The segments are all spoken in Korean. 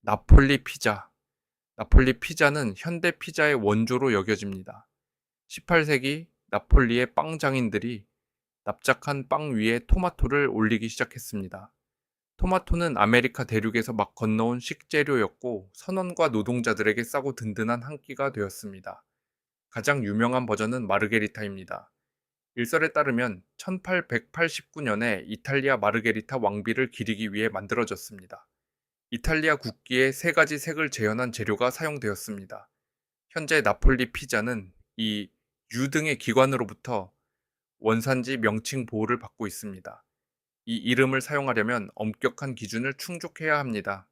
나폴리 피자. 나폴리 피자는 현대 피자의 원조로 여겨집니다. 18세기 나폴리의 빵 장인들이 납작한 빵 위에 토마토를 올리기 시작했습니다. 토마토는 아메리카 대륙에서 막 건너온 식재료였고 선원과 노동자들에게 싸고 든든한 한 끼가 되었습니다. 가장 유명한 버전은 마르게리타입니다. 일설에 따르면 1889년에 이탈리아 마르게리타 왕비를 기리기 위해 만들어졌습니다. 이탈리아 국기에 세 가지 색을 재현한 재료가 사용되었습니다. 현재 나폴리 피자는 이 U 등의 기관으로부터 원산지 명칭 보호를 받고 있습니다. 이 이름을 사용하려면 엄격한 기준을 충족해야 합니다.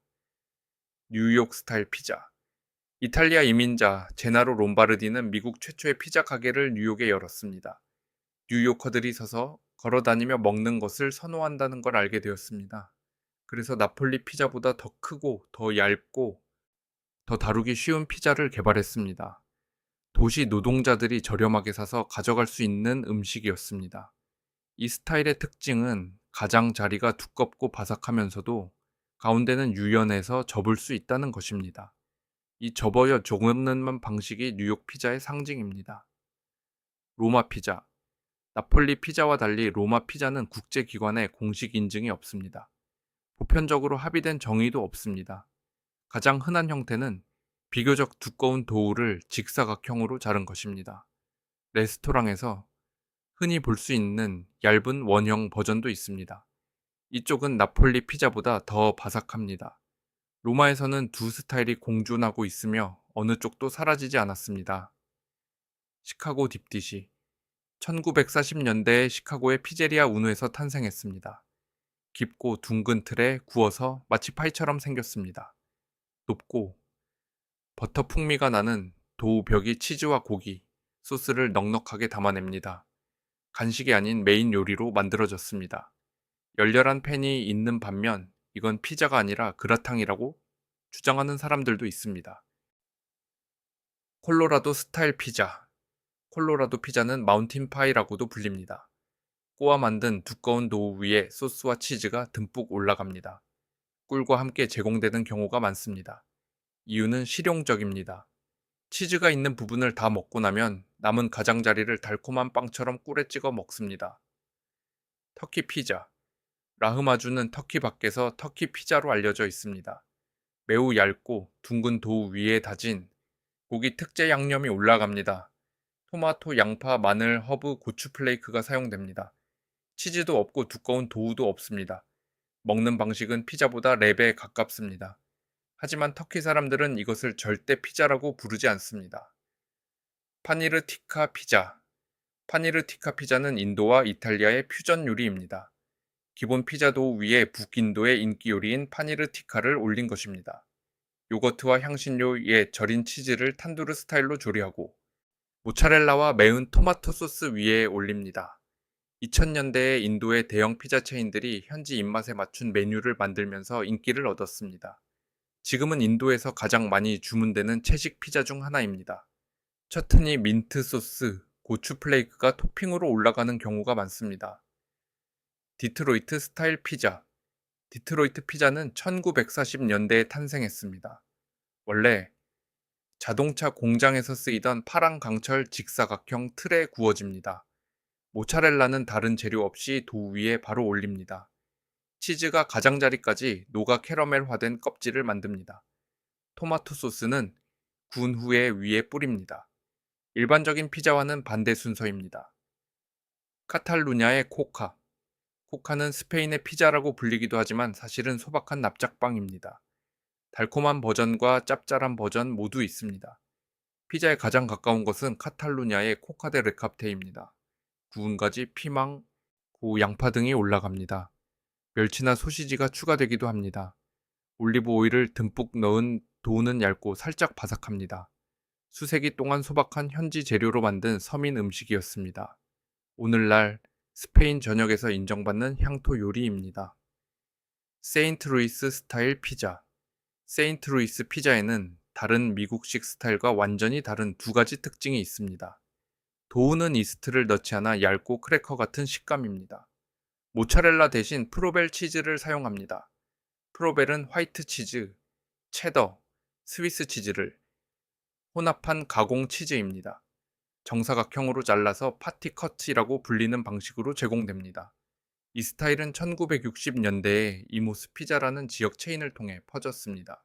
뉴욕 스타일 피자. 이탈리아 이민자 제나로 롬바르디는 미국 최초의 피자 가게를 뉴욕에 열었습니다. 뉴요커들이 서서 걸어다니며 먹는 것을 선호한다는 걸 알게 되었습니다. 그래서 나폴리 피자보다 더 크고 더 얇고 더 다루기 쉬운 피자를 개발했습니다. 도시 노동자들이 저렴하게 사서 가져갈 수 있는 음식이었습니다. 이 스타일의 특징은 가장자리가 두껍고 바삭하면서도 가운데는 유연해서 접을 수 있다는 것입니다. 이 접어여 조금는 방식이 뉴욕 피자의 상징입니다. 로마 피자. 나폴리 피자와 달리 로마 피자는 국제기관의 공식 인증이 없습니다. 보편적으로 합의된 정의도 없습니다. 가장 흔한 형태는 비교적 두꺼운 도우를 직사각형으로 자른 것입니다. 레스토랑에서 흔히 볼 수 있는 얇은 원형 버전도 있습니다. 이쪽은 나폴리 피자보다 더 바삭합니다. 로마에서는 두 스타일이 공존하고 있으며 어느 쪽도 사라지지 않았습니다. 시카고 딥디시. 1940년대에 시카고의 피제리아 운우에서 탄생했습니다. 깊고 둥근 틀에 구워서 마치 파이처럼 생겼습니다. 높고 버터 풍미가 나는 도우 벽이 치즈와 고기, 소스를 넉넉하게 담아냅니다. 간식이 아닌 메인 요리로 만들어졌습니다. 열렬한 팬이 있는 반면 이건 피자가 아니라 그라탕이라고 주장하는 사람들도 있습니다. 콜로라도 스타일 피자. 콜로라도 피자는 마운틴 파이라고도 불립니다. 꼬아 만든 두꺼운 도우 위에 소스와 치즈가 듬뿍 올라갑니다. 꿀과 함께 제공되는 경우가 많습니다. 이유는 실용적입니다. 치즈가 있는 부분을 다 먹고 나면 남은 가장자리를 달콤한 빵처럼 꿀에 찍어 먹습니다. 터키 피자. 라흐마주는 터키 밖에서 터키 피자로 알려져 있습니다. 매우 얇고 둥근 도우 위에 다진 고기 특제 양념이 올라갑니다. 토마토, 양파, 마늘, 허브, 고추 플레이크가 사용됩니다. 치즈도 없고 두꺼운 도우도 없습니다. 먹는 방식은 피자보다 4배 가깝습니다. 하지만 터키 사람들은 이것을 절대 피자라고 부르지 않습니다. 파니르 티카 피자. 파니르 티카 피자는 인도와 이탈리아의 퓨전 요리입니다. 기본 피자 도우 위에 북인도의 인기 요리인 파니르 티카를 올린 것입니다. 요거트와 향신료에 절인 치즈를 탄두르 스타일로 조리하고 모차렐라와 매운 토마토 소스 위에 올립니다. 2000년대에 인도의 대형 피자 체인들이 현지 입맛에 맞춘 메뉴를 만들면서 인기를 얻었습니다. 지금은 인도에서 가장 많이 주문되는 채식 피자 중 하나입니다. 처트니, 민트 소스, 고추 플레이크가 토핑으로 올라가는 경우가 많습니다. 디트로이트 스타일 피자. 디트로이트 피자는 1940년대에 탄생했습니다. 원래 자동차 공장에서 쓰이던 파란 강철 직사각형 틀에 구워집니다. 모차렐라는 다른 재료 없이 도우 위에 바로 올립니다. 치즈가 가장자리까지 녹아 캐러멜화된 껍질을 만듭니다. 토마토 소스는 구운 후에 위에 뿌립니다. 일반적인 피자와는 반대 순서입니다. 카탈루냐의 코카. 코카는 스페인의 피자라고 불리기도 하지만 사실은 소박한 납작빵입니다. 달콤한 버전과 짭짤한 버전 모두 있습니다. 피자에 가장 가까운 것은 카탈루냐의 코카 데 레카페입니다. 구운 가지, 피망, 고 양파 등이 올라갑니다. 멸치나 소시지가 추가되기도 합니다. 올리브 오일을 듬뿍 넣은 도우는 얇고 살짝 바삭합니다. 수세기 동안 소박한 현지 재료로 만든 서민 음식이었습니다. 오늘날 스페인 전역에서 인정받는 향토 요리입니다. 세인트루이스 스타일 피자. 세인트루이스 피자에는 다른 미국식 스타일과 완전히 다른 두 가지 특징이 있습니다. 도우는 이스트를 넣지 않아 얇고 크래커 같은 식감입니다. 모차렐라 대신 프로벨 치즈를 사용합니다. 프로벨은 화이트 치즈, 체더, 스위스 치즈를 혼합한 가공 치즈입니다. 정사각형으로 잘라서 파티 컷이라고 불리는 방식으로 제공됩니다. 이 스타일은 1960년대에 이모스 피자라는 지역 체인을 통해 퍼졌습니다.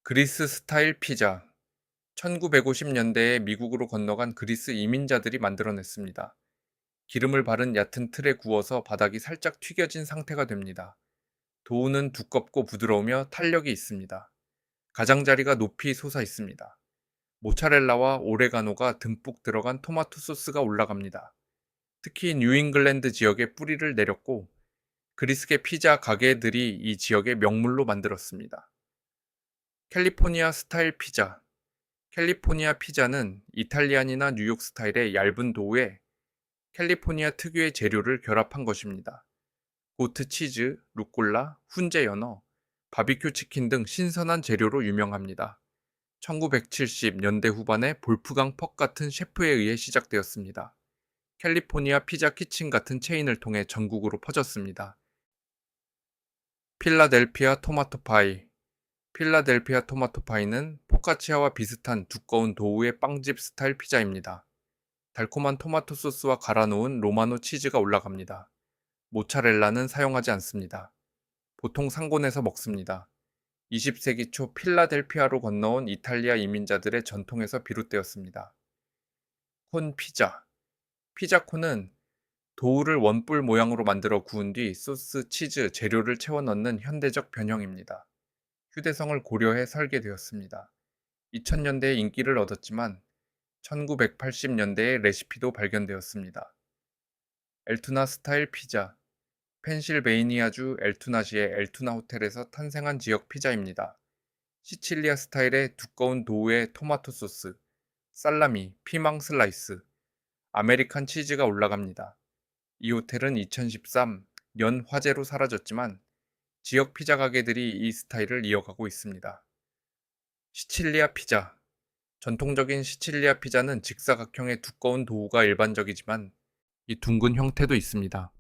그리스 스타일 피자. 1950년대에 미국으로 건너간 그리스 이민자들이 만들어냈습니다. 기름을 바른 얕은 틀에 구워서 바닥이 살짝 튀겨진 상태가 됩니다. 도우는 두껍고 부드러우며 탄력이 있습니다. 가장자리가 높이 솟아 있습니다. 모차렐라와 오레가노가 듬뿍 들어간 토마토 소스가 올라갑니다. 특히 뉴잉글랜드 지역에 뿌리를 내렸고 그리스계 피자 가게들이 이 지역의 명물로 만들었습니다. 캘리포니아 스타일 피자. 캘리포니아 피자는 이탈리안이나 뉴욕 스타일의 얇은 도우에 캘리포니아 특유의 재료를 결합한 것입니다. 고트 치즈, 루꼴라, 훈제 연어, 바비큐 치킨 등 신선한 재료로 유명합니다. 1970년대 후반에 볼프강 퍽 같은 셰프에 의해 시작되었습니다. 캘리포니아 피자 키친 같은 체인을 통해 전국으로 퍼졌습니다. 필라델피아 토마토 파이. 필라델피아 토마토 파이는 포카치아와 비슷한 두꺼운 도우의 빵집 스타일 피자입니다. 달콤한 토마토 소스와 갈아 놓은 로마노 치즈가 올라갑니다. 모차렐라는 사용하지 않습니다. 보통 상곤에서 먹습니다. 20세기 초 필라델피아로 건너온 이탈리아 이민자들의 전통에서 비롯되었습니다. 콘 피자. 피자콘은 도우를 원뿔 모양으로 만들어 구운 뒤 소스, 치즈, 재료를 채워 넣는 현대적 변형입니다. 휴대성을 고려해 설계되었습니다. 2000년대에 인기를 얻었지만 1980년대에 레시피도 발견되었습니다. 엘투나 스타일 피자. 펜실베이니아주 엘투나시의 엘투나 호텔에서 탄생한 지역 피자입니다. 시칠리아 스타일의 두꺼운 도우에 토마토 소스, 살라미, 피망 슬라이스, 아메리칸 치즈가 올라갑니다. 이 호텔은 2013년 화재로 사라졌지만 지역 피자 가게들이 이 스타일을 이어가고 있습니다. 시칠리아 피자. 전통적인 시칠리아 피자는 직사각형의 두꺼운 도우가 일반적이지만 이 둥근 형태도 있습니다.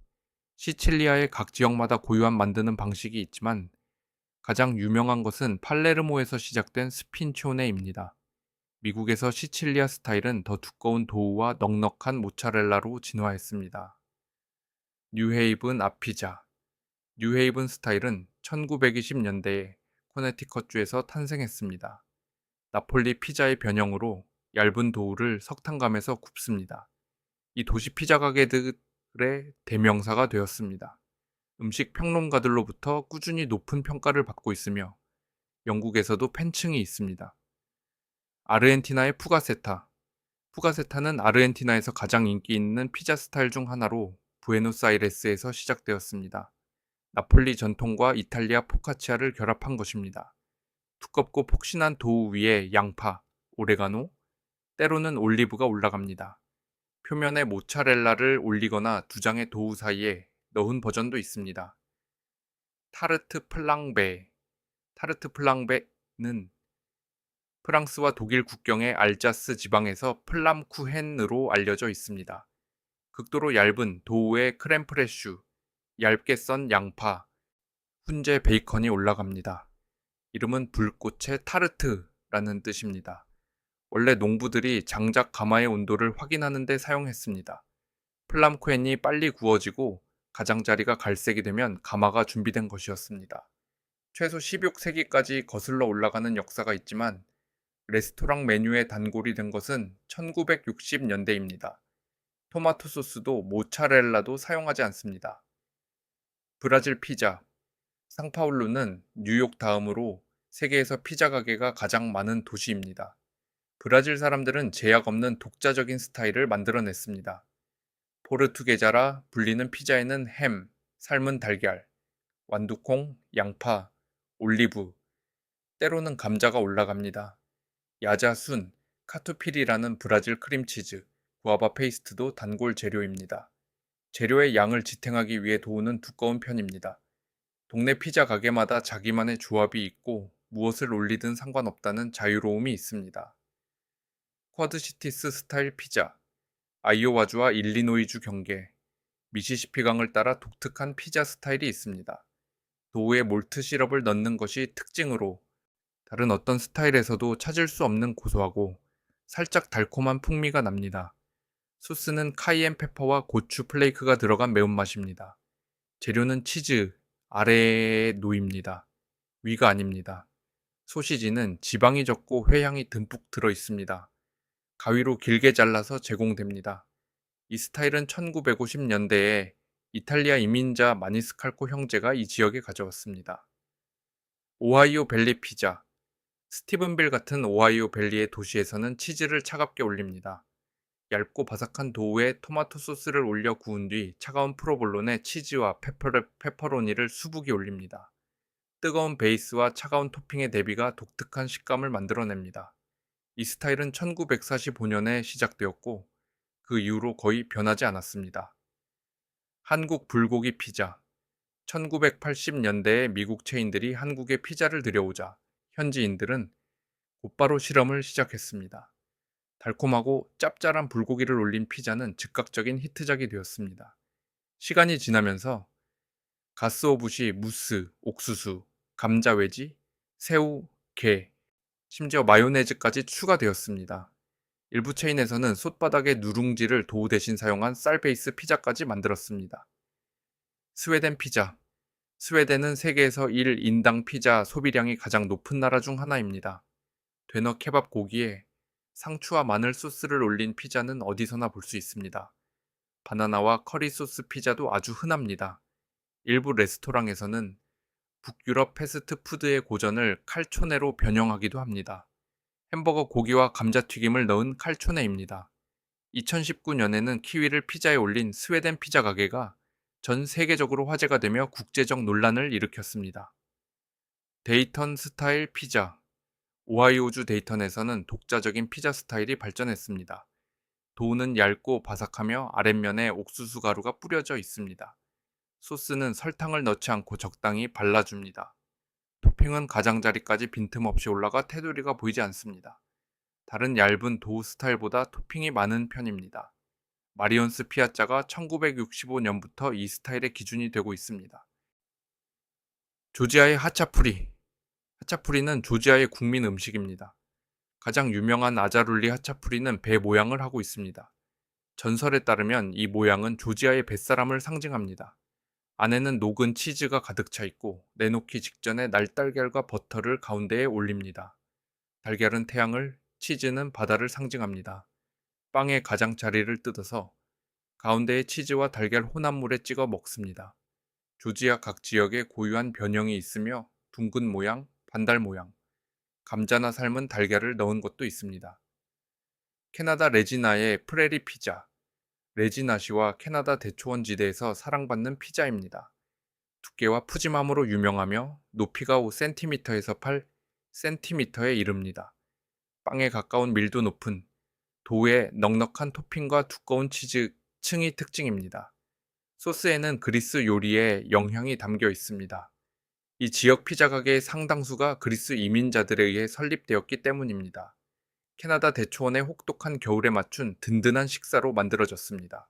시칠리아의 각 지역마다 고유한 만드는 방식이 있지만 가장 유명한 것은 팔레르모에서 시작된 스핀초네입니다. 미국에서 시칠리아 스타일은 더 두꺼운 도우와 넉넉한 모차렐라로 진화했습니다. 뉴헤이븐 아피자. 뉴헤이븐 스타일은 1920년대에 코네티컷주에서 탄생했습니다. 나폴리 피자의 변형으로 얇은 도우를 석탄감에서 굽습니다. 이 도시 피자 가게들의 대명사가 되었습니다. 음식 평론가들로부터 꾸준히 높은 평가를 받고 있으며 영국에서도 팬층이 있습니다. 아르헨티나의 푸가세타. 푸가세타는 아르헨티나에서 가장 인기 있는 피자 스타일 중 하나로 부에노스아이레스에서 시작되었습니다. 나폴리 전통과 이탈리아 포카치아를 결합한 것입니다. 두껍고 폭신한 도우 위에 양파, 오레가노, 때로는 올리브가 올라갑니다. 표면에 모차렐라를 올리거나 두 장의 도우 사이에 넣은 버전도 있습니다. 타르트 플랑베. 타르트 플랑베는 프랑스와 독일 국경의 알자스 지방에서 플람쿠헨으로 알려져 있습니다. 극도로 얇은 도우에 크렘프레슈, 얇게 썬 양파, 훈제 베이컨이 올라갑니다. 이름은 불꽃의 타르트라는 뜻입니다. 원래 농부들이 장작 가마의 온도를 확인하는 데 사용했습니다. 플람쿠헨이 빨리 구워지고 가장자리가 갈색이 되면 가마가 준비된 것이었습니다. 최소 16세기까지 거슬러 올라가는 역사가 있지만 레스토랑 메뉴에 단골이 된 것은 1960년대입니다. 토마토 소스도 모차렐라도 사용하지 않습니다. 브라질 피자. 상파울루는 뉴욕 다음으로 세계에서 피자 가게가 가장 많은 도시입니다. 브라질 사람들은 제약 없는 독자적인 스타일을 만들어냈습니다. 포르투게자라 불리는 피자에는 햄, 삶은 달걀, 완두콩, 양파, 올리브, 때로는 감자가 올라갑니다. 야자순, 카투피리라는 브라질 크림치즈, 구아바 페이스트도 단골 재료입니다. 재료의 양을 지탱하기 위해 도우는 두꺼운 편입니다. 동네 피자 가게마다 자기만의 조합이 있고 무엇을 올리든 상관없다는 자유로움이 있습니다. 쿼드시티스 스타일 피자. 아이오와주와 일리노이주 경계, 미시시피강을 따라 독특한 피자 스타일이 있습니다. 도우에 몰트 시럽을 넣는 것이 특징으로 다른 어떤 스타일에서도 찾을 수 없는 고소하고 살짝 달콤한 풍미가 납니다. 소스는 카이엔 페퍼와 고추 플레이크가 들어간 매운맛입니다. 재료는 치즈, 아래에 놓입니다. 위가 아닙니다. 소시지는 지방이 적고 회향이 듬뿍 들어 있습니다. 가위로 길게 잘라서 제공됩니다. 이 스타일은 1950년대에 이탈리아 이민자 마니스칼코 형제가 이 지역에 가져왔습니다. 오하이오 밸리 피자. 스티븐빌 같은 오하이오 밸리의 도시에서는 치즈를 차갑게 올립니다. 얇고 바삭한 도우에 토마토 소스를 올려 구운 뒤 차가운 프로볼론에 치즈와 페퍼로니를 수북이 올립니다. 뜨거운 베이스와 차가운 토핑의 대비가 독특한 식감을 만들어냅니다. 이 스타일은 1945년에 시작되었고 그 이후로 거의 변하지 않았습니다. 한국 불고기 피자. 1980년대에 미국 체인들이 한국에 피자를 들여오자 현지인들은 곧바로 실험을 시작했습니다. 달콤하고 짭짤한 불고기를 올린 피자는 즉각적인 히트작이 되었습니다. 시간이 지나면서 가스오부시, 무스, 옥수수, 감자 외지, 새우, 게, 심지어 마요네즈까지 추가되었습니다. 일부 체인에서는 솥바닥의 누룽지를 도우 대신 사용한 쌀 베이스 피자까지 만들었습니다. 스웨덴 피자. 스웨덴은 세계에서 1인당 피자 소비량이 가장 높은 나라 중 하나입니다. 되너 케밥 고기에 상추와 마늘 소스를 올린 피자는 어디서나 볼 수 있습니다. 바나나와 커리 소스 피자도 아주 흔합니다. 일부 레스토랑에서는 북유럽 패스트푸드의 고전을 칼초네로 변형하기도 합니다. 햄버거 고기와 감자튀김을 넣은 칼초네입니다. 2019년에는 키위를 피자에 올린 스웨덴 피자 가게가 전 세계적으로 화제가 되며 국제적 논란을 일으켰습니다. 데이턴 스타일 피자. 오하이오주 데이턴에서는 독자적인 피자 스타일이 발전했습니다. 도우는 얇고 바삭하며 아랫면에 옥수수 가루가 뿌려져 있습니다. 소스는 설탕을 넣지 않고 적당히 발라줍니다. 토핑은 가장자리까지 빈틈없이 올라가 테두리가 보이지 않습니다. 다른 얇은 도우 스타일보다 토핑이 많은 편입니다. 마리온스 피아짜가 1965년부터 이 스타일의 기준이 되고 있습니다. 조지아의 하차프리. 하차프리는 조지아의 국민 음식입니다. 가장 유명한 아자룰리 하차프리는 배 모양을 하고 있습니다. 전설에 따르면 이 모양은 조지아의 뱃사람을 상징합니다. 안에는 녹은 치즈가 가득 차 있고 내놓기 직전에 날달걀과 버터를 가운데에 올립니다. 달걀은 태양을, 치즈는 바다를 상징합니다. 빵의 가장자리를 뜯어서 가운데에 치즈와 달걀 혼합물에 찍어 먹습니다. 조지아 각 지역에 고유한 변형이 있으며 둥근 모양, 반달 모양, 감자나 삶은 달걀을 넣은 것도 있습니다. 캐나다 레지나의 프레리 피자. 레지나시와 캐나다 대초원 지대에서 사랑받는 피자입니다. 두께와 푸짐함으로 유명하며 높이가 5cm에서 8cm에 이릅니다. 빵에 가까운 밀도 높은 도우의 넉넉한 토핑과 두꺼운 치즈 층이 특징입니다. 소스에는 그리스 요리의 영향이 담겨 있습니다. 이 지역 피자 가게의 상당수가 그리스 이민자들에 의해 설립되었기 때문입니다. 캐나다 대초원의 혹독한 겨울에 맞춘 든든한 식사로 만들어졌습니다.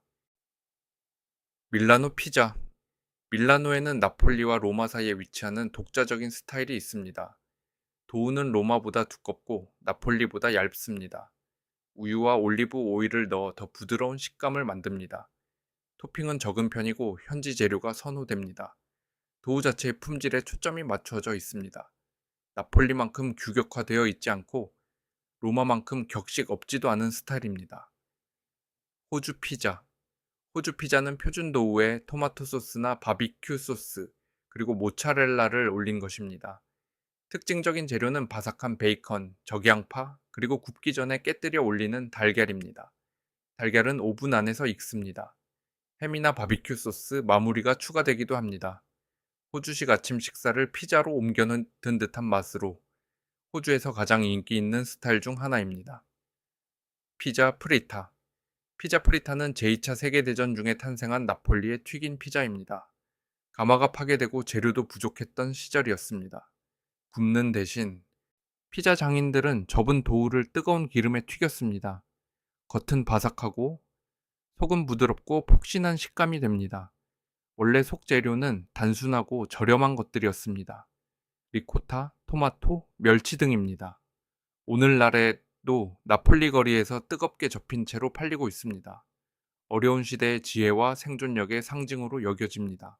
밀라노 피자. 밀라노에는 나폴리와 로마 사이에 위치하는 독자적인 스타일이 있습니다. 도우는 로마보다 두껍고 나폴리보다 얇습니다. 우유와 올리브 오일을 넣어 더 부드러운 식감을 만듭니다. 토핑은 적은 편이고 현지 재료가 선호됩니다. 도우 자체의 품질에 초점이 맞춰져 있습니다. 나폴리만큼 규격화되어 있지 않고 로마만큼 격식 없지도 않은 스타일입니다. 호주 피자. 호주 피자는 표준 도우에 토마토 소스나 바비큐 소스, 그리고 모차렐라를 올린 것입니다. 특징적인 재료는 바삭한 베이컨, 적양파, 그리고 굽기 전에 깨뜨려 올리는 달걀입니다. 달걀은 오븐 안에서 익습니다. 햄이나 바비큐 소스, 마무리가 추가되기도 합니다. 호주식 아침 식사를 피자로 옮겨 넣은 듯한 맛으로 호주에서 가장 인기 있는 스타일 중 하나입니다. 피자 프리타. 피자 프리타는 제2차 세계대전 중에 탄생한 나폴리의 튀긴 피자입니다. 가마가 파괴되고 재료도 부족했던 시절이었습니다. 굽는 대신 피자 장인들은 접은 도우를 뜨거운 기름에 튀겼습니다. 겉은 바삭하고 속은 부드럽고 폭신한 식감이 됩니다. 원래 속재료는 단순하고 저렴한 것들이었습니다. 리코타, 토마토, 멸치 등입니다. 오늘날에도 나폴리 거리에서 뜨겁게 접힌 채로 팔리고 있습니다. 어려운 시대의 지혜와 생존력의 상징으로 여겨집니다.